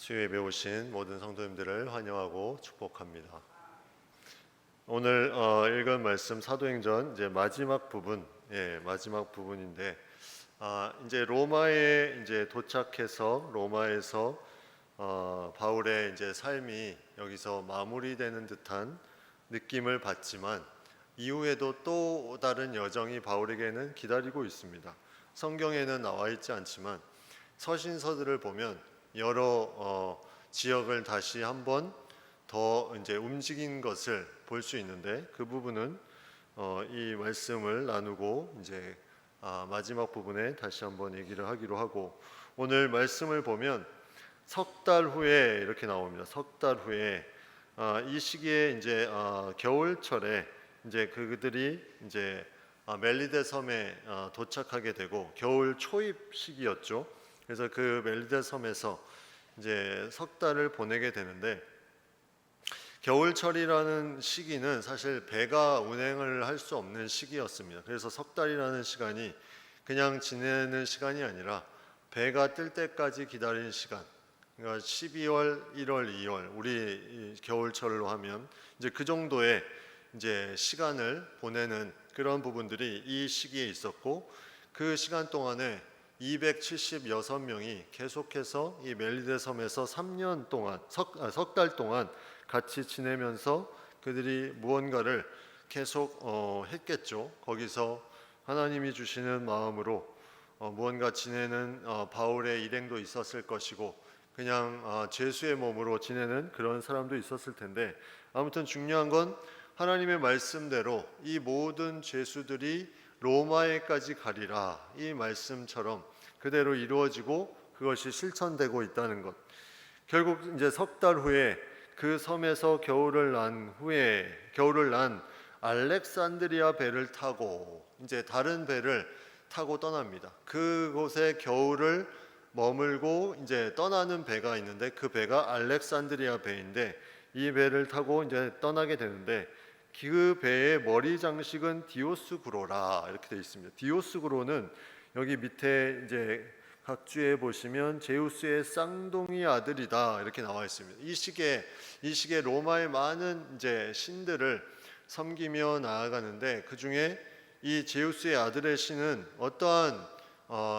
수요예배 오신 모든 성도님들을 환영하고 축복합니다. 오늘 읽은 말씀 사도행전 이제 마지막 부분, 마지막 부분인데 이제 로마에 이제 도착해서 로마에서 바울의 이제 삶이 여기서 마무리되는 듯한 느낌을 받지만 이후에도 또 다른 여정이 바울에게는 기다리고 있습니다. 성경에는 나와 있지 않지만 서신서들을 보면 여러 지역을 다시 한번 더 이제 움직인 것을 볼 수 있는데 그 부분은 이 말씀을 나누고 이제 마지막 부분에 다시 한번 얘기를 하기로 하고, 오늘 말씀을 보면 석 달 후에 이렇게 나옵니다. 석 달 후에 이 시기에 이제 겨울철에 이제 그들이 이제 멜리데 섬에 도착하게 되고 겨울 초입 시기였죠. 그래서 그 멜리데 섬에서 이제 석 달을 보내게 되는데, 겨울철이라는 시기는 사실 배가 운행을 할 수 없는 시기였습니다. 그래서 석 달이라는 시간이 그냥 지내는 시간이 아니라 배가 뜰 때까지 기다리는 시간, 그러니까 12월, 1월, 2월 우리 겨울철로 하면 이제 그 정도의 이제 시간을 보내는 그런 부분들이 이 시기에 있었고, 그 시간 동안에 276명이 계속해서 이 멜리데 섬에서 3년 동안 석 달 동안 같이 지내면서 그들이 무언가를 계속 했겠죠. 거기서 하나님이 주시는 마음으로 무언가 지내는 바울의 일행도 있었을 것이고, 그냥 죄수의 몸으로 지내는 그런 사람도 있었을 텐데, 아무튼 중요한 건 하나님의 말씀대로 이 모든 죄수들이 로마에까지 가리라, 이 말씀처럼 그대로 이루어지고 그것이 실천되고 있다는 것. 결국 이제 석 달 후에 그 섬에서 겨울을 난 알렉산드리아 배를 타고 이제 다른 배를 타고 떠납니다. 그곳에 겨울을 머물고 이제 떠나는 배가 있는데, 그 배가 알렉산드리아 배인데, 이 배를 타고 이제 떠나게 되는데, 그 배의 머리 장식은 디오스구로라 이렇게 되어 있습니다. 디오스구로는 여기 밑에 이제 각 주에 보시면 제우스의 쌍둥이 아들이다 이렇게 나와 있습니다. 이 시기에 로마의 많은 이제 신들을 섬기며 나아가는데, 그 중에 이 제우스의 아들의 신은 어떠한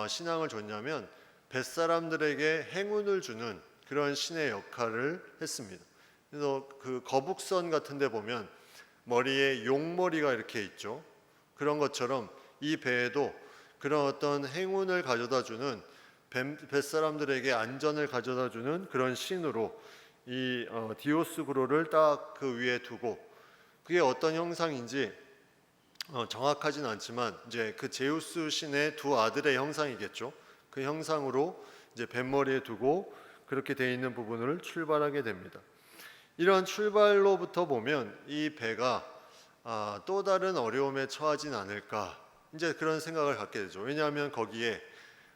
신앙을 줬냐면 뱃사람들에게 행운을 주는 그런 신의 역할을 했습니다. 그래서 그 거북선 같은 데 보면 머리에 용머리가 이렇게 있죠. 그런 것처럼 이 배에도 그런 어떤 행운을 가져다주는, 뱃사람들에게 안전을 가져다주는 그런 신으로 이 디오스구로를 딱 그 위에 두고, 그게 어떤 형상인지 정확하진 않지만 이제 그 제우스 신의 두 아들의 형상이겠죠. 그 형상으로 이제 뱃머리에 두고 그렇게 되어 있는 부분을 출발하게 됩니다. 이런 출발로부터 보면 이 배가 또 다른 어려움에 처하진 않을까, 이제 그런 생각을 갖게 되죠. 왜냐하면 거기에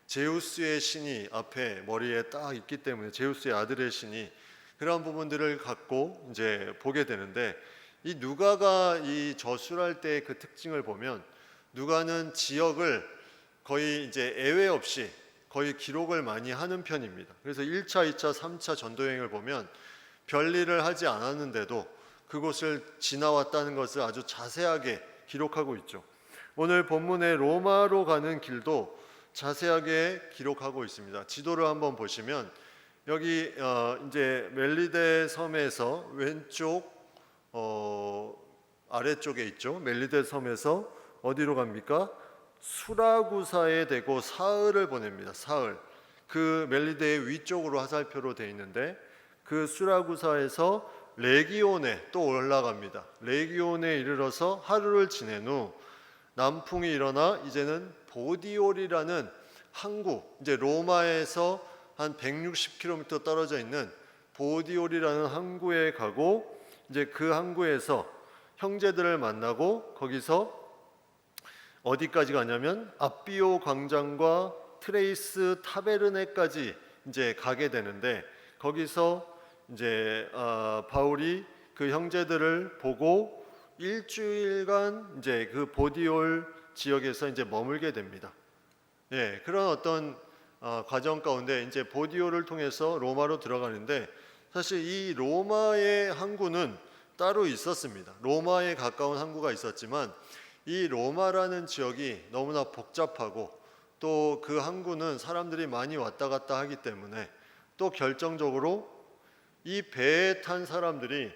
제우스의 신이 앞에 머리에 딱 있기 때문에, 제우스의 아들의 신이 그런 부분들을 갖고 이제 보게 되는데, 이 누가가 이 저술할 때의 그 특징을 보면, 누가는 지역을 거의 이제 예외 없이 거의 기록을 많이 하는 편입니다. 그래서 1차, 2차, 3차 전도여행을 보면 별일을 하지 않았는데도 그곳을 지나왔다는 것을 아주 자세하게 기록하고 있죠. 오늘 본문의 로마로 가는 길도 자세하게 기록하고 있습니다. 지도를 한번 보시면 여기 이제 멜리데 섬에서 왼쪽 아래쪽에 있죠. 멜리데 섬에서 어디로 갑니까? 수라구사에 대고 사흘을 보냅니다. 사흘. 그 멜리데의 위쪽으로 화살표로 되어 있는데, 그 수라구사에서 레기온에 또 올라갑니다. 레기온에 이르러서 하루를 지낸 후 남풍이 일어나 이제는 보디올이라는 항구, 이제 로마에서 한 160km 떨어져 있는 보디올이라는 항구에 가고, 이제 그 항구에서 형제들을 만나고, 거기서 어디까지 가냐면 아비오 광장과 트레이스 타베르네까지 이제 가게 되는데, 거기서 이제 바울이 그 형제들을 보고 일주일간 이제 그 보디올 지역에서 이제 머물게 됩니다. 그런 어떤 과정 가운데 이제 보디오를 통해서 로마로 들어가는데, 사실 이 로마의 항구는 따로 있었습니다. 로마에 가까운 항구가 있었지만 이 로마라는 지역이 너무나 복잡하고 또 그 항구는 사람들이 많이 왔다 갔다 하기 때문에, 또 결정적으로 이 배에 탄 사람들이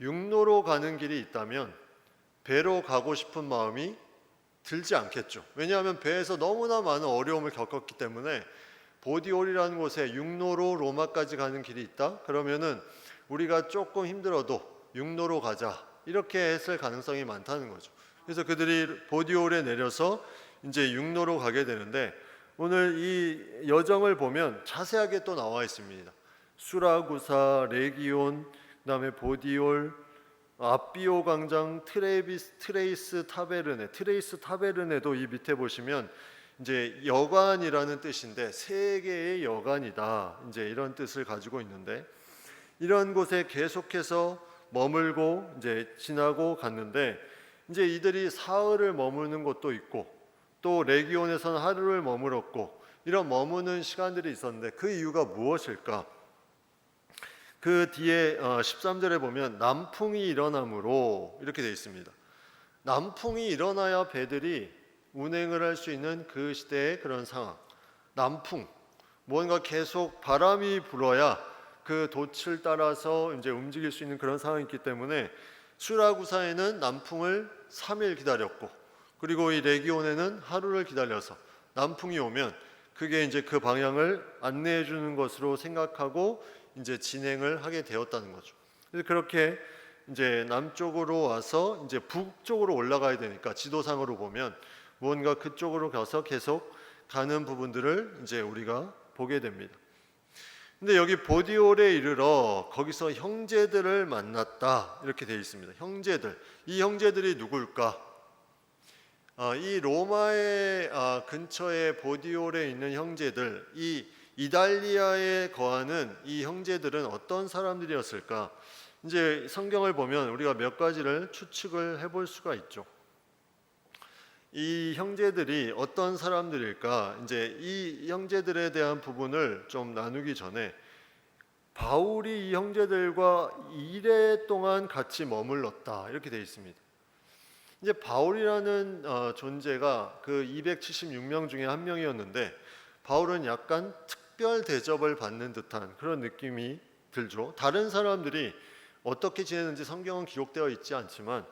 육로로 가는 길이 있다면 배로 가고 싶은 마음이 들지 않겠죠. 왜냐하면 배에서 너무나 많은 어려움을 겪었기 때문에, 보디올이라는 곳에 육로로 로마까지 가는 길이 있다? 그러면은 우리가 조금 힘들어도 육로로 가자, 이렇게 했을 가능성이 많다는 거죠. 그래서 그들이 보디올에 내려서 이제 육로로 가게 되는데, 오늘 이 여정을 보면 자세하게 또 나와 있습니다. 수라구사, 레기온, 그다음에 보디올, 아비오 광장, 트레이스 타베르네도 이 밑에 보시면 이제 여관이라는 뜻인데, 세 개의 여관이다, 이제 이런 뜻을 가지고 있는데, 이런 곳에 계속해서 머물고 이제 지나고 갔는데, 이제 이들이 사흘을 머무는 곳도 있고 또 레기온에서는 하루를 머물었고, 이런 머무는 시간들이 있었는데 그 이유가 무엇일까? 그 뒤에 13절에 보면 남풍이 일어나므로 이렇게 되어 있습니다. 남풍이 일어나야 배들이 운행을 할 수 있는 그 시대의 그런 상황. 남풍, 뭔가 계속 바람이 불어야 그 돛을 따라서 이제 움직일 수 있는 그런 상황이 있기 때문에, 수라구사에는 남풍을 3일 기다렸고, 그리고 이 레기온에는 하루를 기다려서 남풍이 오면 그게 이제 그 방향을 안내해 주는 것으로 생각하고 이제 진행을 하게 되었다는 거죠. 그래서 그렇게 이제 남쪽으로 와서 이제 북쪽으로 올라가야 되니까, 지도상으로 보면 무언가 그쪽으로 가서 계속 가는 부분들을 이제 우리가 보게 됩니다. 근데 여기 보디올에 이르러 거기서 형제들을 만났다, 이렇게 되어 있습니다. 형제들, 이 형제들이 누굴까? 이 로마의 근처에 보디올에 있는 형제들, 이 이달리아에 거하는 이 형제들은 어떤 사람들이었을까? 이제 성경을 보면 우리가 몇 가지를 추측을 해볼 수가 있죠. 이 형제들이 어떤 사람들일까? 이제 이 형제들에 대한 부분을 좀 나누기 전에, 바울이 이 형제들과 2일 동안 같이 머물렀다, 이렇게 되어 있습니다. 이제 바울이라는 존재가 그 276명 중에 한 명이었는데, 바울은 약간 특별 대접을 받는 듯한 그런 느낌이 들죠. 다른 사람들이 어떻게 지내는지 성경은 기록되어 있지 않지만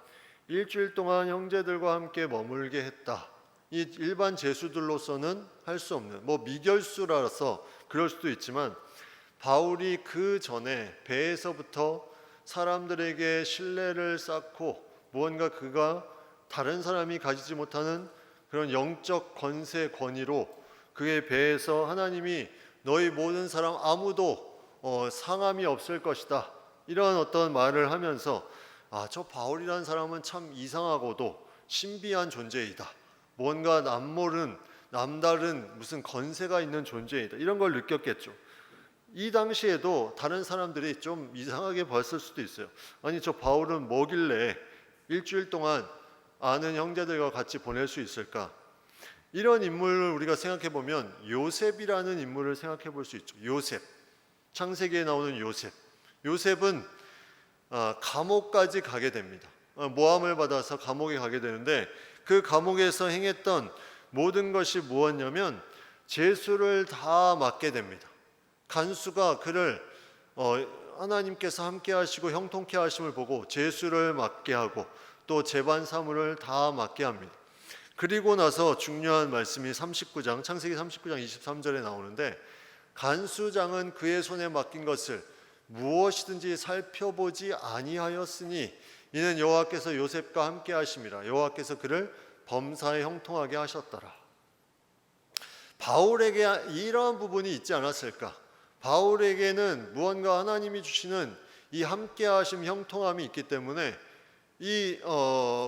일주일 동안 형제들과 함께 머물게 했다. 이 일반 제수들로서는 할 수 없는, 뭐 미결수라서 그럴 수도 있지만, 바울이 그 전에 배에서부터 사람들에게 신뢰를 쌓고 무언가 그가 다른 사람이 가지지 못하는 그런 영적 권세, 권위로 그의 배에서 하나님이 너희 모든 사람 아무도 상함이 없을 것이다, 이런 어떤 말을 하면서, 저 바울이라는 사람은 참 이상하고도 신비한 존재이다, 뭔가 남다른 무슨 권세가 있는 존재이다, 이런 걸 느꼈겠죠. 이 당시에도 다른 사람들이 좀 이상하게 봤을 수도 있어요. 아니, 저 바울은 뭐길래 일주일 동안 아는 형제들과 같이 보낼 수 있을까? 이런 인물을 우리가 생각해 보면 요셉이라는 인물을 생각해 볼 수 있죠. 요셉, 창세기에 나오는 요셉. 요셉은 감옥까지 가게 됩니다. 모함을 받아서 감옥에 가게 되는데, 그 감옥에서 행했던 모든 것이 무엇이냐면 제수를 다 맡게 됩니다. 간수가 그를 하나님께서 함께 하시고 형통케 하심을 보고 제수를 맡게 하고 또 재반 사물을 다 맡게 합니다. 그리고 나서 중요한 말씀이 창세기 39장 23절에 나오는데, 간수장은 그의 손에 맡긴 것을 무엇이든지 살펴보지 아니하였으니 이는 여호와께서 요셉과 함께 하심이라. 여호와께서 그를 범사에 형통하게 하셨더라. 바울에게 이러한 부분이 있지 않았을까? 바울에게는 무언가 하나님이 주시는 이 함께 하심, 형통함이 있기 때문에 이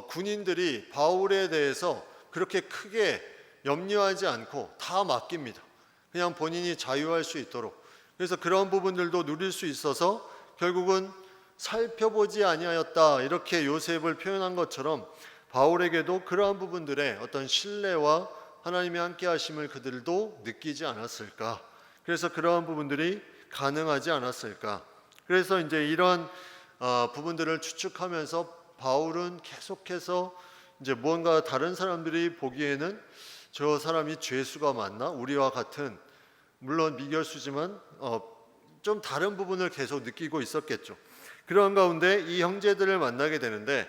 군인들이 바울에 대해서 그렇게 크게 염려하지 않고 다 맡깁니다. 그냥 본인이 자유할 수 있도록. 그래서 그런 부분들도 누릴 수 있어서 결국은 살펴보지 아니하였다, 이렇게 요셉을 표현한 것처럼 바울에게도 그러한 부분들의 어떤 신뢰와 하나님의 함께 하심을 그들도 느끼지 않았을까? 그래서 그러한 부분들이 가능하지 않았을까? 그래서 이제 이런 부분들을 추측하면서 바울은 계속해서 이제 무언가 다른 사람들이 보기에는 저 사람이 죄수가 맞나? 우리와 같은, 물론 미결수지만 좀 다른 부분을 계속 느끼고 있었겠죠. 그런 가운데 이 형제들을 만나게 되는데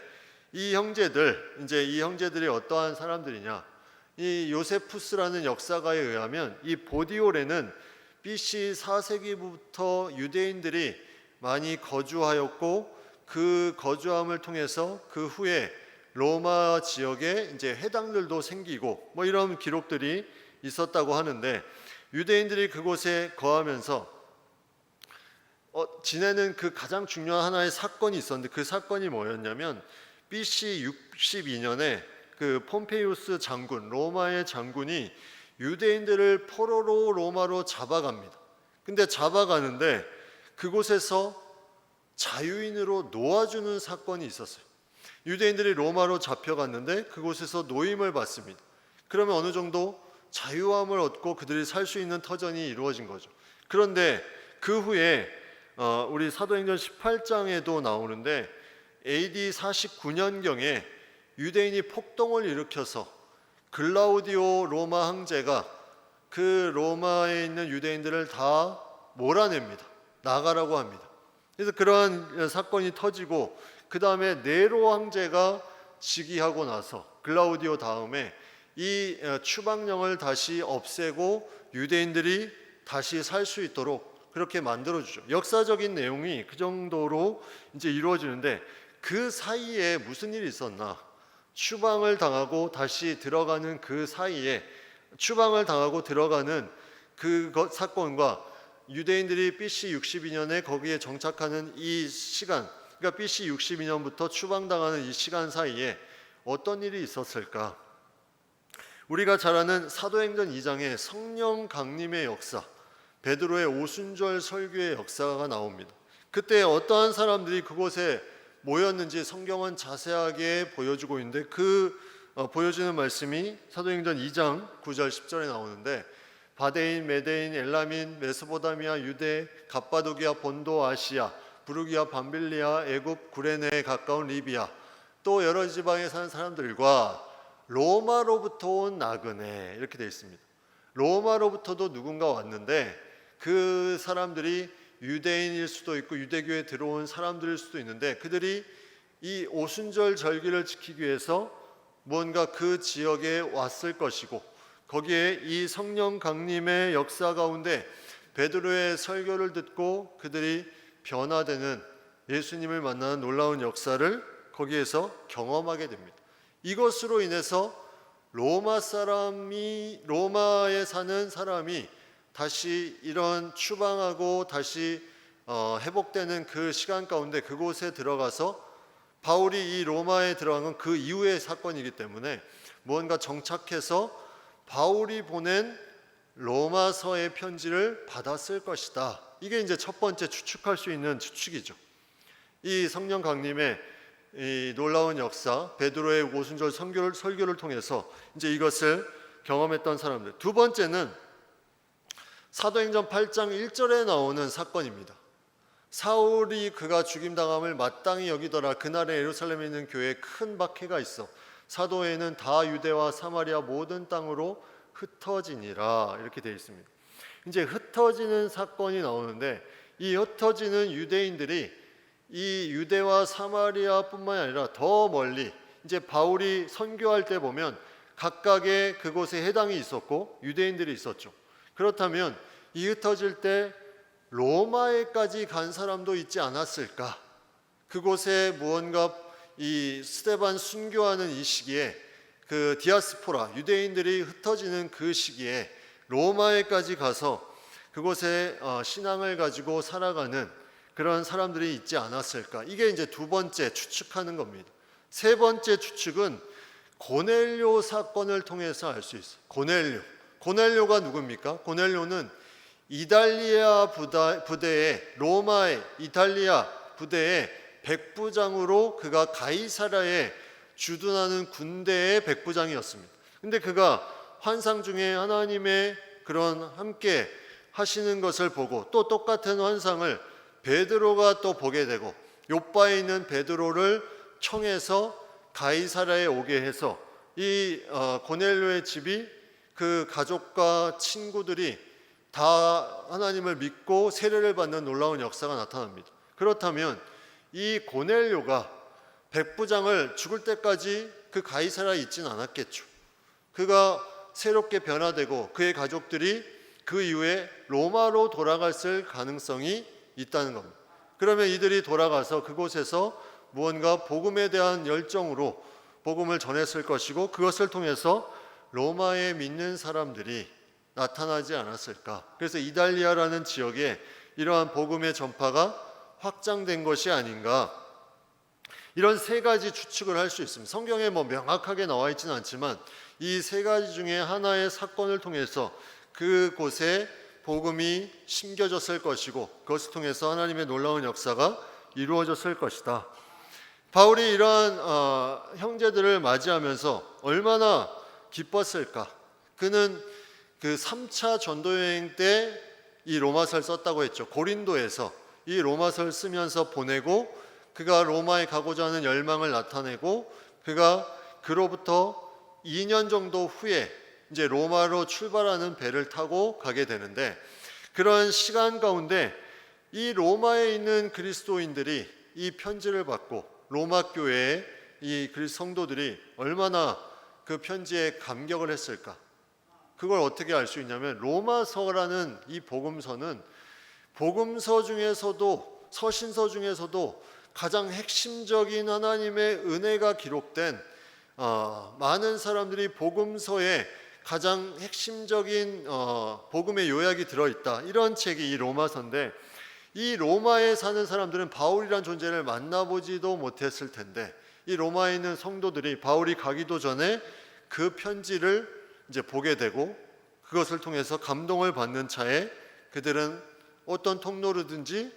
이 형제들이 어떠한 사람들이냐? 이 요세푸스라는 역사가에 의하면 이 보디올에는 BC 4세기부터 유대인들이 많이 거주하였고 그 거주함을 통해서 그 후에 로마 지역에 이제 회당들도 생기고 뭐 이런 기록들이 있었다고 하는데, 유대인들이 그곳에 거하면서 지내는 그 가장 중요한 하나의 사건이 있었는데, 그 사건이 뭐였냐면 BC 62년에 그 폼페이우스 장군, 로마의 장군이 유대인들을 포로로 로마로 잡아갑니다. 근데 잡아가는데 그곳에서 자유인으로 놓아주는 사건이 있었어요. 유대인들이 로마로 잡혀갔는데 그곳에서 노임을 받습니다. 그러면 어느 정도 자유함을 얻고 그들이 살 수 있는 터전이 이루어진 거죠. 그런데 그 후에 우리 사도행전 18장에도 나오는데 AD 49년경에 유대인이 폭동을 일으켜서 글라우디오 로마 황제가 그 로마에 있는 유대인들을 다 몰아냅니다. 나가라고 합니다. 그래서 그러한 사건이 터지고 그 다음에 네로 황제가 즉위하고 나서 글라우디오 다음에 이 추방령을 다시 없애고 유대인들이 다시 살 수 있도록 그렇게 만들어주죠. 역사적인 내용이 그 정도로 이제 이루어지는데, 그 사이에 무슨 일이 있었나? 추방을 당하고 다시 들어가는 그 사이에, 추방을 당하고 들어가는 그 사건과 유대인들이 BC 62년에 거기에 정착하는 이 시간, 그러니까 BC 62년부터 추방당하는 이 시간 사이에 어떤 일이 있었을까? 우리가 잘 아는 사도행전 2장의 성령 강림의 역사, 베드로의 오순절 설교의 역사가 나옵니다. 그때 어떠한 사람들이 그곳에 모였는지 성경은 자세하게 보여주고 있는데, 그 보여주는 말씀이 사도행전 2장 9절 10절에 나오는데, 바데인, 메데인, 엘라민, 메소포타미아, 유대, 갑바도기아, 본도, 아시아, 부르기아, 밤빌리아, 애굽, 구레네에 가까운 리비아, 또 여러 지방에 사는 사람들과 로마로부터 온 나그네, 이렇게 되어 있습니다. 로마로부터도 누군가 왔는데 그 사람들이 유대인일 수도 있고 유대교에 들어온 사람들일 수도 있는데, 그들이 이 오순절 절기를 지키기 위해서 무언가 그 지역에 왔을 것이고, 거기에 이 성령 강림의 역사 가운데 베드로의 설교를 듣고 그들이 변화되는, 예수님을 만나는 놀라운 역사를 거기에서 경험하게 됩니다. 이것으로 인해서 로마에 사는 사람이 다시 이런 추방하고 다시 회복되는 그 시간 가운데 그곳에 들어가서, 바울이 이 로마에 들어간 건 그 이후의 사건이기 때문에 무언가 정착해서 바울이 보낸 로마서의 편지를 받았을 것이다. 이게 이제 첫 번째 추측할 수 있는 추측이죠. 이 성령 강림의 이 놀라운 역사, 베드로의 오순절 설교를 통해서 이제 이것을 경험했던 사람들. 두 번째는 사도행전 8장 1절에 나오는 사건입니다. 사울이 그가 죽임당함을 마땅히 여기더라. 그날에 예루살렘에 있는 교회에 큰 박해가 있어 사도회는 다 유대와 사마리아 모든 땅으로 흩어지니라, 이렇게 되어 있습니다. 이제 흩어지는 사건이 나오는데, 이 흩어지는 유대인들이 이 유대와 사마리아뿐만 아니라 더 멀리, 이제 바울이 선교할 때 보면 각각의 그곳에 해당이 있었고 유대인들이 있었죠. 그렇다면 이 흩어질 때 로마에까지 간 사람도 있지 않았을까? 그곳에 무언가 이 스데반 순교하는 이 시기에, 그 디아스포라 유대인들이 흩어지는 그 시기에 로마에까지 가서 그곳에 신앙을 가지고 살아가는 그런 사람들이 있지 않았을까? 이게 이제 두 번째 추측하는 겁니다. 세 번째 추측은 고넬료 사건을 통해서 알 수 있어요. 고넬료가 누굽니까? 고넬료는 이달리아 부대의, 로마의 이탈리아 부대의 백부장으로, 그가 가이사라에 주둔하는 군대의 백부장이었습니다. 근데 그가 환상 중에 하나님의 그런 함께 하시는 것을 보고 또 똑같은 환상을 베드로가 또 보게 되고 욥바에 있는 베드로를 청해서 가이사랴에 오게 해서 이 고넬료의 집이 그 가족과 친구들이 다 하나님을 믿고 세례를 받는 놀라운 역사가 나타납니다. 그렇다면 이 고넬료가 백부장을 죽을 때까지 그 가이사랴에 있진 않았겠죠. 그가 새롭게 변화되고 그의 가족들이 그 이후에 로마로 돌아갔을 가능성이 있다는 겁니다. 그러면 이들이 돌아가서 그곳에서 무언가 복음에 대한 열정으로 복음을 전했을 것이고 그것을 통해서 로마에 믿는 사람들이 나타나지 않았을까. 그래서 이달리아라는 지역에 이러한 복음의 전파가 확장된 것이 아닌가. 이런 세 가지 추측을 할 수 있습니다. 성경에 명확하게 나와 있지는 않지만 이 세 가지 중에 하나의 사건을 통해서 그곳에 복음이 심겨졌을 것이고 그것을 통해서 하나님의 놀라운 역사가 이루어졌을 것이다. 바울이 이러한 형제들을 맞이하면서 얼마나 기뻤을까. 그는 그 3차 전도여행 때 이 로마서를 썼다고 했죠. 고린도에서 이 로마서를 쓰면서 보내고 그가 로마에 가고자 하는 열망을 나타내고 그가 그로부터 2년 정도 후에 이제 로마로 출발하는 배를 타고 가게 되는데 그런 시간 가운데 이 로마에 있는 그리스도인들이 이 편지를 받고 로마 교회의 이 그리스도 성도들이 얼마나 그 편지에 감격을 했을까. 그걸 어떻게 알 수 있냐면 로마서라는 이 복음서는 복음서 중에서도 서신서 중에서도 가장 핵심적인 하나님의 은혜가 기록된 많은 사람들이 복음서에 가장 핵심적인 복음의 요약이 들어있다. 이런 책이 이 로마서인데 이 로마에 사는 사람들은 바울이란 존재를 만나보지도 못했을 텐데 이 로마에 있는 성도들이 바울이 가기도 전에 그 편지를 이제 보게 되고 그것을 통해서 감동을 받는 차에 그들은 어떤 통로로든지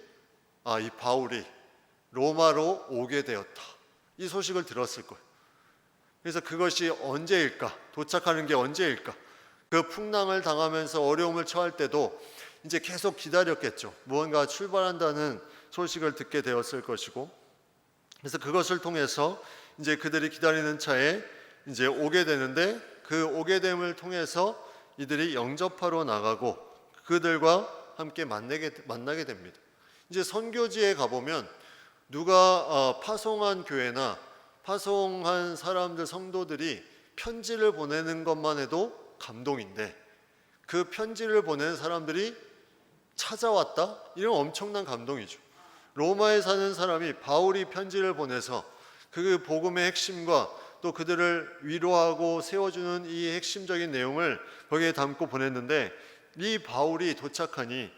이 바울이 로마로 오게 되었다. 이 소식을 들었을 거예요. 그래서 그것이 언제일까? 도착하는 게 언제일까? 그 풍랑을 당하면서 어려움을 처할 때도 이제 계속 기다렸겠죠. 무언가 출발한다는 소식을 듣게 되었을 것이고, 그래서 그것을 통해서 이제 그들이 기다리는 차에 이제 오게 되는데 그 오게 됨을 통해서 이들이 영접하러 나가고 그들과 함께 만나게 됩니다. 이제 선교지에 가보면 누가 파송한 교회나 파송한 사람들 성도들이 편지를 보내는 것만 해도 감동인데 그 편지를 보내는 사람들이 찾아왔다? 이런 엄청난 감동이죠. 로마에 사는 사람이 바울이 편지를 보내서 그 복음의 핵심과 또 그들을 위로하고 세워주는 이 핵심적인 내용을 거기에 담고 보냈는데 이 바울이 도착하니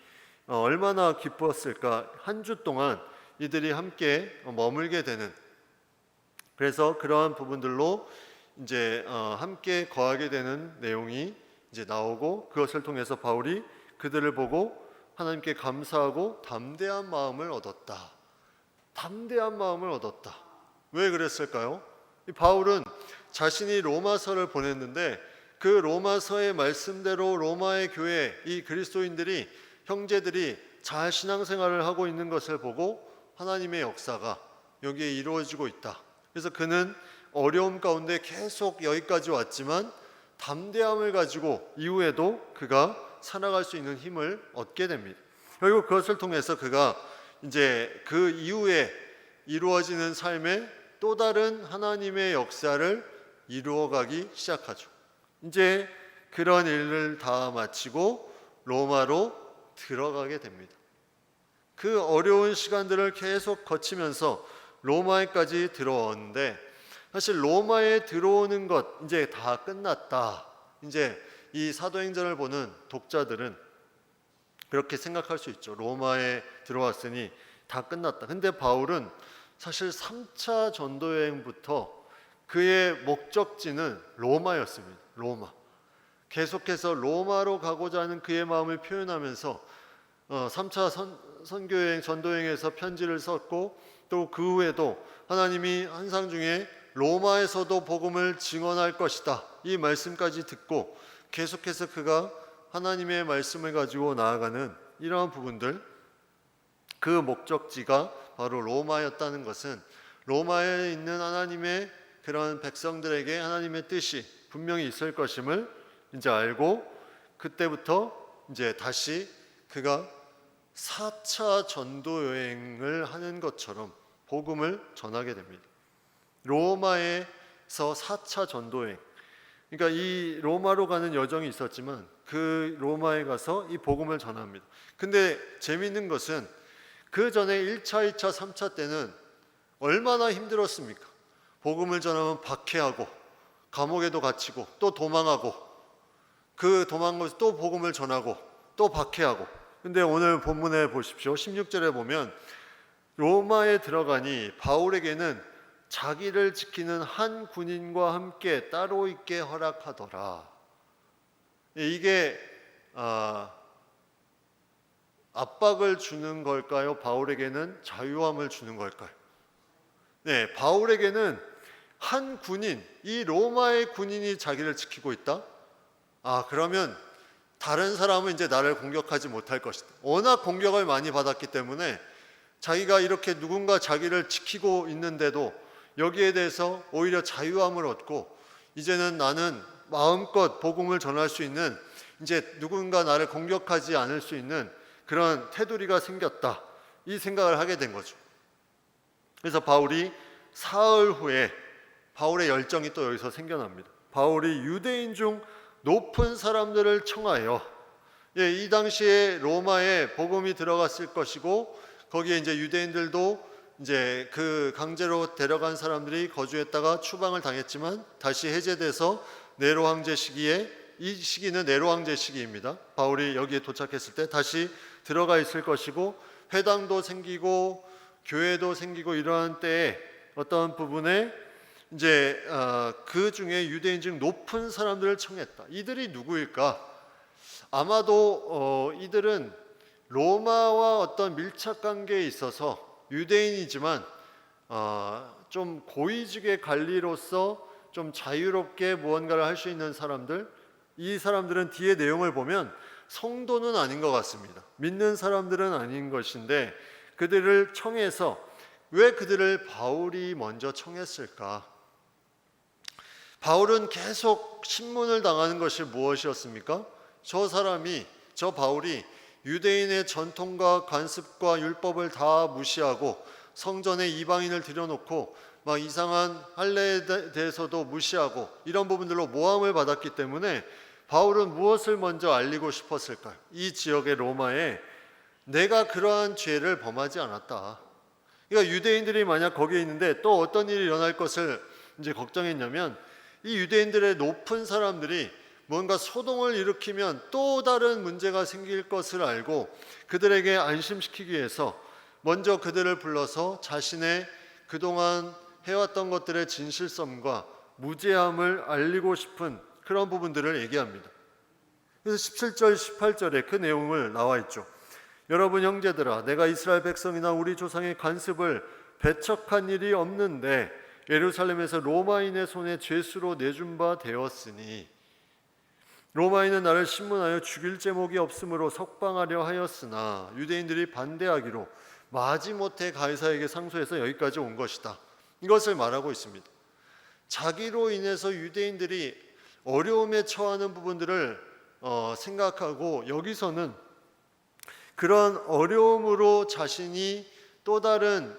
얼마나 기뻤을까. 한 주 동안 이들이 함께 머물게 되는, 그래서 그러한 부분들로 이제 함께 거하게 되는 내용이 이제 나오고 그것을 통해서 바울이 그들을 보고 하나님께 감사하고 담대한 마음을 얻었다. 담대한 마음을 얻었다. 왜 그랬을까요? 바울은 자신이 로마서를 보냈는데 그 로마서의 말씀대로 로마의 교회 이 그리스도인들이 형제들이 잘 신앙생활을 하고 있는 것을 보고 하나님의 역사가 여기에 이루어지고 있다. 그래서 그는 어려움 가운데 계속 여기까지 왔지만 담대함을 가지고 이후에도 그가 살아갈 수 있는 힘을 얻게 됩니다. 그리고 그것을 통해서 그가 이제 그 이후에 이루어지는 삶에 또 다른 하나님의 역사를 이루어가기 시작하죠. 이제 그런 일을 다 마치고 로마로 들어가게 됩니다. 그 어려운 시간들을 계속 거치면서 로마에까지 들어왔는데 사실 로마에 들어오는 것 이제 다 끝났다. 이제 이 사도행전을 보는 독자들은 그렇게 생각할 수 있죠. 로마에 들어왔으니 다 끝났다. 근데 바울은 사실 3차 전도여행부터 그의 목적지는 로마였습니다. 로마. 계속해서 로마로 가고자 하는 그의 마음을 표현하면서 3차 선교여행, 전도여행에서 편지를 썼고 또 그 후에도 하나님이 환상 중에 로마에서도 복음을 증언할 것이다. 이 말씀까지 듣고 계속해서 그가 하나님의 말씀을 가지고 나아가는 이러한 부분들, 그 목적지가 바로 로마였다는 것은 로마에 있는 하나님의 그런 백성들에게 하나님의 뜻이 분명히 있을 것임을 이제 알고, 그때부터 이제 다시 그가 4차 전도 여행을 하는 것처럼 복음을 전하게 됩니다. 로마에서 4차 전도 여행, 그러니까 이 로마로 가는 여정이 있었지만 그 로마에 가서 이 복음을 전합니다. 근데 재미있는 것은 그 전에 1차, 2차, 3차 때는 얼마나 힘들었습니까? 복음을 전하면 박해하고 감옥에도 갇히고 또 도망하고, 그 도망가서 또 복음을 전하고 또 박해하고. 근데 오늘 본문에 보십시오. 16절에 보면 로마에 들어가니 바울에게는 자기를 지키는 한 군인과 함께 따로 있게 허락하더라. 이게 압박을 주는 걸까요? 바울에게는 자유함을 주는 걸까요? 네, 바울에게는 한 군인, 이 로마의 군인이 자기를 지키고 있다? 그러면 다른 사람은 이제 나를 공격하지 못할 것이다. 워낙 공격을 많이 받았기 때문에 자기가 이렇게 누군가 자기를 지키고 있는데도 여기에 대해서 오히려 자유함을 얻고, 이제는 나는 마음껏 복음을 전할 수 있는, 이제 누군가 나를 공격하지 않을 수 있는 그런 테두리가 생겼다, 이 생각을 하게 된 거죠. 그래서 바울이 사흘 후에 바울의 열정이 또 여기서 생겨납니다. 바울이 유대인 중 높은 사람들을 청하여, 이 당시에 로마에 복음이 들어갔을 것이고 거기에 이제 유대인들도 이제 그 강제로 데려간 사람들이 거주했다가 추방을 당했지만 다시 해제돼서 네로 황제 시기에, 이 시기는 네로 황제 시기입니다. 바울이 여기에 도착했을 때 다시 들어가 있을 것이고 회당도 생기고 교회도 생기고 이러한 때에 어떤 부분에 이제 그 중에 유대인 중 높은 사람들을 청했다. 이들이 누구일까? 아마도 이들은 로마와 어떤 밀착 관계에 있어서 유대인이지만 좀 고위직의 관리로서 좀 자유롭게 무언가를 할 수 있는 사람들, 이 사람들은 뒤에 내용을 보면 성도는 아닌 것 같습니다. 믿는 사람들은 아닌 것인데 그들을 청해서, 왜 그들을 바울이 먼저 청했을까? 바울은 계속 신문을 당하는 것이 무엇이었습니까? 저 바울이 유대인의 전통과 관습과 율법을 다 무시하고 성전에 이방인을 들여놓고 막 이상한 할례에 대해서도 무시하고 이런 부분들로 모함을 받았기 때문에 바울은 무엇을 먼저 알리고 싶었을까요? 이 지역의 로마에 내가 그러한 죄를 범하지 않았다. 그러니까 유대인들이 만약 거기에 있는데 또 어떤 일이 일어날 것을 이제 걱정했냐면, 이 유대인들의 높은 사람들이 뭔가 소동을 일으키면 또 다른 문제가 생길 것을 알고 그들에게 안심시키기 위해서 먼저 그들을 불러서 자신의 그동안 해왔던 것들의 진실성과 무죄함을 알리고 싶은 그런 부분들을 얘기합니다. 그래서 17절, 18절에 그 내용을 나와 있죠. 여러분 형제들아, 내가 이스라엘 백성이나 우리 조상의 관습을 배척한 일이 없는데 예루살렘에서 로마인의 손에 죄수로 내준 바 되었으니, 로마인은 나를 신문하여 죽일 제목이 없으므로 석방하려 하였으나 유대인들이 반대하기로 마지못해 가이사에게 상소해서 여기까지 온 것이다. 이것을 말하고 있습니다. 자기로 인해서 유대인들이 어려움에 처하는 부분들을 생각하고 여기서는 그런 어려움으로 자신이 또 다른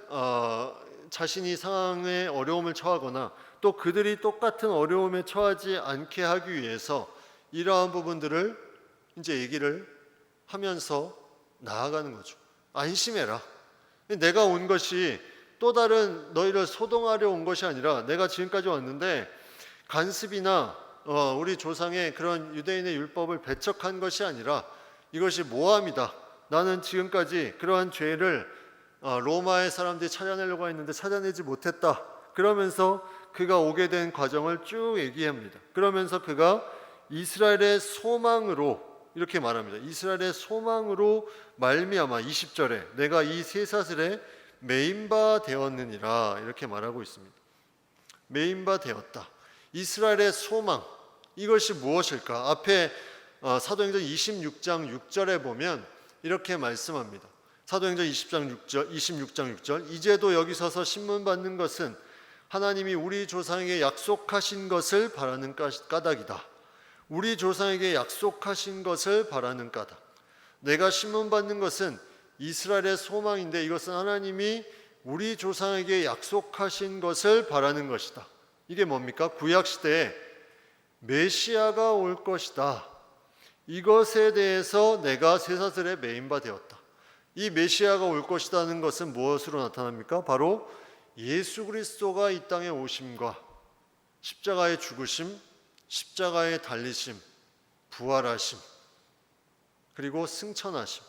자신이 상황에 어려움을 처하거나 또 그들이 똑같은 어려움에 처하지 않게 하기 위해서 이러한 부분들을 이제 얘기를 하면서 나아가는 거죠. 안심해라. 내가 온 것이 또 다른 너희를 소동하려 온 것이 아니라, 내가 지금까지 왔는데 간습이나 우리 조상의 그런 유대인의 율법을 배척한 것이 아니라 이것이 모함이다. 나는 지금까지 그러한 죄를 로마의 사람들이 찾아내려고 했는데 찾아내지 못했다. 그러면서 그가 오게 된 과정을 쭉 얘기합니다. 그러면서 그가 이스라엘의 소망으로, 이렇게 말합니다. 이스라엘의 소망으로 말미암아 20절에 내가 이 쇠사슬에 매인바 되었느니라, 이렇게 말하고 있습니다. 매인바 되었다. 이스라엘의 소망, 이것이 무엇일까? 앞에 사도행전 26장 6절에 보면 이렇게 말씀합니다. 사도행전 26장 6절 이제도 여기 서서 신문 받는 것은 하나님이 우리 조상에게 약속하신 것을 바라는 까닭이다. 우리 조상에게 약속하신 것을 바라는 까닭. 내가 신문 받는 것은 이스라엘의 소망인데 이것은 하나님이 우리 조상에게 약속하신 것을 바라는 것이다. 이게 뭡니까? 구약시대에 메시아가 올 것이다. 이것에 대해서 내가 쇠사슬에 매인 바 되었다. 이 메시아가 올 것이라는 것은 무엇으로 나타납니까? 바로 예수 그리스도가 이 땅에 오심과 십자가의 죽으심, 십자가의 달리심, 부활하심, 그리고 승천하심.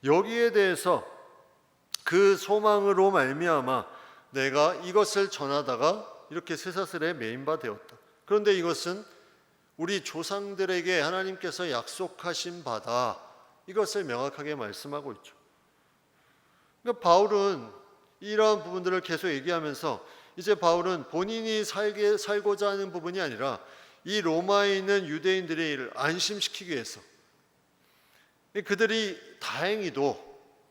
여기에 대해서 그 소망으로 말미암아 내가 이것을 전하다가 이렇게 쇠사슬에 매인 바 되었다. 그런데 이것은 우리 조상들에게 하나님께서 약속하신 바다. 이것을 명확하게 말씀하고 있죠. 그러니까 바울은 이러한 부분들을 계속 얘기하면서 이제 바울은 본인이 살고자 하는 부분이 아니라 이 로마에 있는 유대인들의 안심시키기 위해서 그들이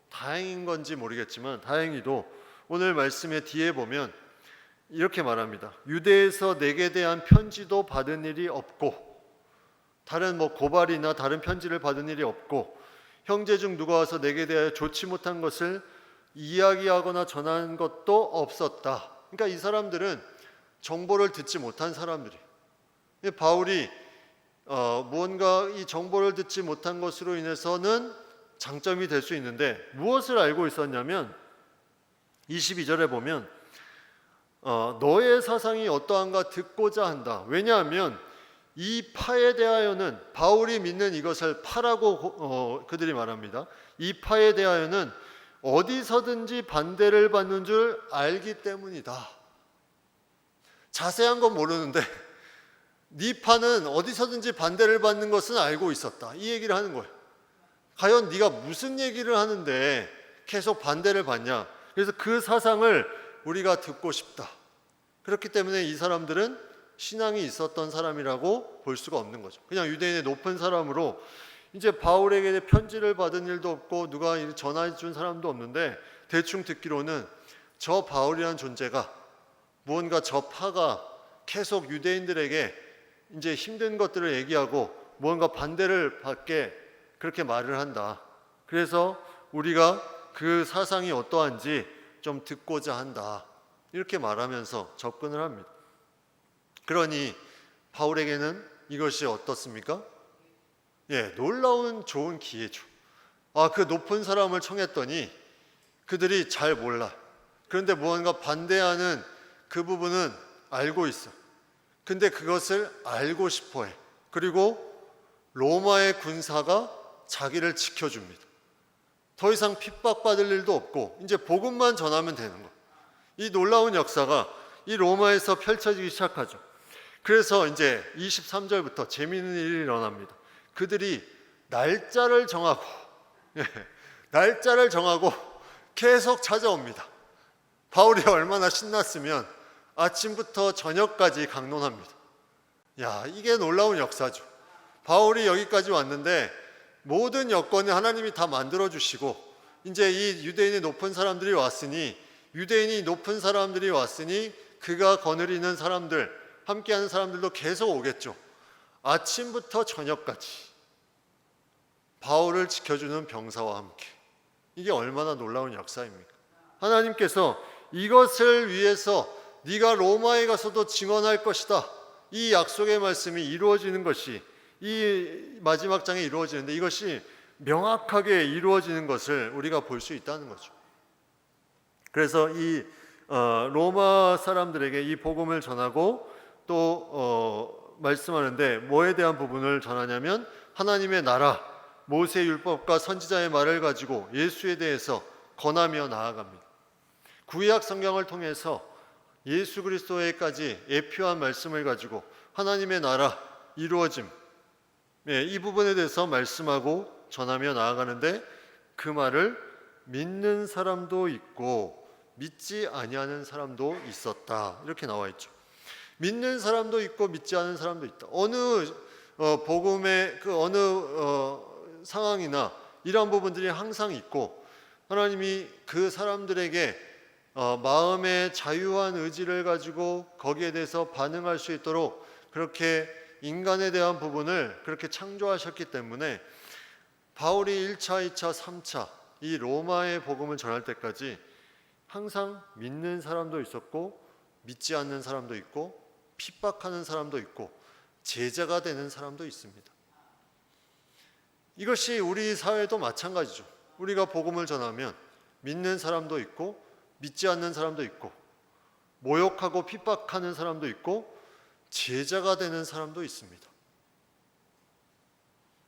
다행인 건지 모르겠지만 다행히도 오늘 말씀의 뒤에 보면 이렇게 말합니다. 유대에서 내게 대한 편지도 받은 일이 없고 다른 고발이나 다른 편지를 받은 일이 없고 형제 중 누가 와서 내게 대하여 좋지 못한 것을 이야기하거나 전한 것도 없었다. 그러니까 이 사람들은 정보를 듣지 못한 사람들이에요. 바울이 무언가 이 정보를 듣지 못한 것으로 인해서는 장점이 될 수 있는데 무엇을 알고 있었냐면 22절에 보면 너의 사상이 어떠한가 듣고자 한다. 왜냐하면 이 파에 대하여는 바울이 믿는 이것을 파라고 그들이 말합니다. 이 파에 대하여는 어디서든지 반대를 받는 줄 알기 때문이다. 자세한 건 모르는데 네 파는 어디서든지 반대를 받는 것은 알고 있었다. 이 얘기를 하는 거예요. 과연 네가 무슨 얘기를 하는데 계속 반대를 받냐. 그래서 그 사상을 우리가 듣고 싶다. 그렇기 때문에 이 사람들은 신앙이 있었던 사람이라고 볼 수가 없는 거죠. 그냥 유대인의 높은 사람으로 이제 바울에게 편지를 받은 일도 없고 누가 전화해 준 사람도 없는데 대충 듣기로는 저 바울이라는 존재가 무언가 저 파가 계속 유대인들에게 이제 힘든 것들을 얘기하고 무언가 반대를 받게 그렇게 말을 한다. 그래서 우리가 그 사상이 어떠한지 좀 듣고자 한다. 이렇게 말하면서 접근을 합니다. 그러니 바울에게는 이것이 어떻습니까? 놀라운 좋은 기회죠. 그 높은 사람을 청했더니 그들이 잘 몰라. 그런데 무언가 반대하는 그 부분은 알고 있어. 근데 그것을 알고 싶어 해. 그리고 로마의 군사가 자기를 지켜줍니다. 더 이상 핍박받을 일도 없고 이제 복음만 전하면 되는 거예요. 이 놀라운 역사가 이 로마에서 펼쳐지기 시작하죠. 그래서 이제 23절부터 재미있는 일이 일어납니다. 그들이 날짜를 정하고 계속 찾아옵니다. 바울이 얼마나 신났으면 아침부터 저녁까지 강론합니다. 이게 놀라운 역사죠. 바울이 여기까지 왔는데 모든 여건을 하나님이 다 만들어 주시고 이제 이 유대인의 높은 사람들이 왔으니 그가 거느리는 사람들, 함께하는 사람들도 계속 오겠죠. 아침부터 저녁까지 바울을 지켜주는 병사와 함께. 이게 얼마나 놀라운 역사입니까? 하나님께서 이것을 위해서 네가 로마에 가서도 증언할 것이다. 이 약속의 말씀이 이루어지는 것이 이 마지막 장에 이루어지는데 이것이 명확하게 이루어지는 것을 우리가 볼 수 있다는 거죠. 그래서 이 로마 사람들에게 이 복음을 전하고 또 말씀하는데 뭐에 대한 부분을 전하냐면 하나님의 나라, 모세 율법과 선지자의 말을 가지고 예수에 대해서 권하며 나아갑니다. 구약 성경을 통해서 예수 그리스도에까지 예표한 말씀을 가지고 하나님의 나라 이루어짐, 이 부분에 대해서 말씀하고 전하며 나아가는데 그 말을 믿는 사람도 있고 믿지 아니하는 사람도 있었다. 이렇게 나와 있죠. 믿는 사람도 있고 믿지 않은 사람도 있다. 어느 복음의 그 어느 상황이나 이러한 부분들이 항상 있고, 하나님이 그 사람들에게 마음의 자유한 의지를 가지고 거기에 대해서 반응할 수 있도록 그렇게 인간에 대한 부분을 그렇게 창조하셨기 때문에 바울이 1차, 2차, 3차 이 로마의 복음을 전할 때까지 항상 믿는 사람도 있었고 믿지 않는 사람도 있고 핍박하는 사람도 있고 제자가 되는 사람도 있습니다. 이것이 우리 사회도 마찬가지죠. 우리가 복음을 전하면 믿는 사람도 있고 믿지 않는 사람도 있고 모욕하고 핍박하는 사람도 있고 제자가 되는 사람도 있습니다.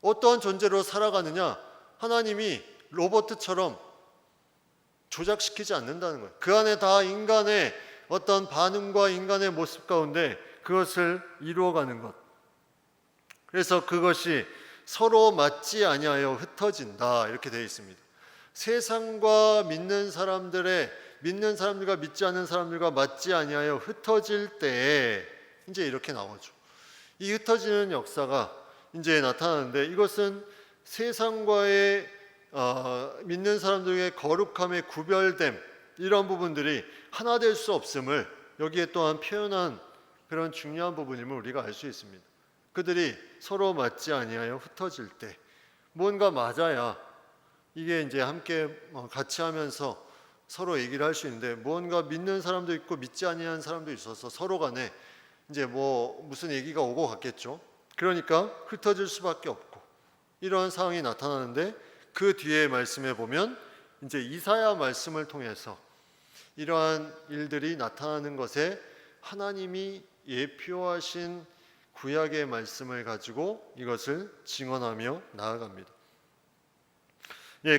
어떠한 존재로 살아가느냐? 하나님이 로봇처럼 조작시키지 않는다는 거예요. 그 안에 다 인간의 어떤 반응과 인간의 모습 가운데 그것을 이루어가는 것. 그래서 그것이 서로 맞지 아니하여 흩어진다 이렇게 되어 있습니다. 세상과 믿는 사람들과 믿지 않는 사람들과 맞지 아니하여 흩어질 때에 이제 이렇게 나오죠. 이 흩어지는 역사가 이제 나타나는데, 이것은 세상과의 믿는 사람들의 거룩함의 구별됨, 이런 부분들이 하나 될 수 없음을 여기에 또한 표현한 그런 중요한 부분임을 우리가 알 수 있습니다. 그들이 서로 맞지 아니하여 흩어질 때 뭔가 맞아야 이게 이제 함께 같이 하면서 서로 얘기를 할 수 있는데, 무언가 믿는 사람도 있고 믿지 아니하는 사람도 있어서 서로 간에 이제 무슨 얘기가 오고 갔겠죠. 그러니까 흩어질 수밖에 없고 이러한 상황이 나타나는데, 그 뒤에 말씀에 보면 이제 이사야 말씀을 통해서 이러한 일들이 나타나는 것에 하나님이 예표하신 구약의 말씀을 가지고 이것을 증언하며 나아갑니다.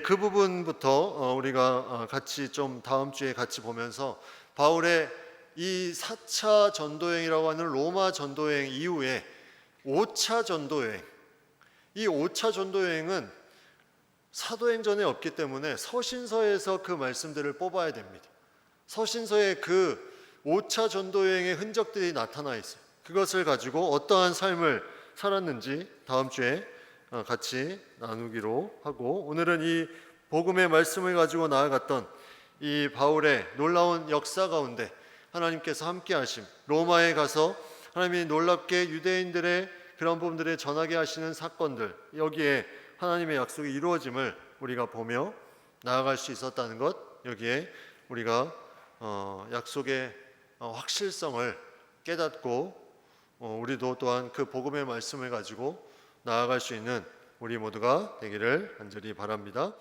그 부분부터 우리가 같이 좀 다음 주에 같이 보면서 바울의 이 4차 전도여행이라고 하는 로마 전도여행 이후에 5차 전도여행, 이 5차 전도여행은 사도행전에 없기 때문에 서신서에서 그 말씀들을 뽑아야 됩니다. 서신서에 그 5차 전도여행의 흔적들이 나타나 있어요. 그것을 가지고 어떠한 삶을 살았는지 다음 주에 같이 나누기로 하고, 오늘은 이 복음의 말씀을 가지고 나아갔던 이 바울의 놀라운 역사 가운데 하나님께서 함께 하심, 로마에 가서 하나님이 놀랍게 유대인들의 그런 부분들에 전하게 하시는 사건들, 여기에 하나님의 약속이 이루어짐을 우리가 보며 나아갈 수 있었다는 것, 여기에 우리가 약속의 확실성을 깨닫고 우리도 또한 그 복음의 말씀을 가지고 나아갈 수 있는 우리 모두가 되기를 간절히 바랍니다.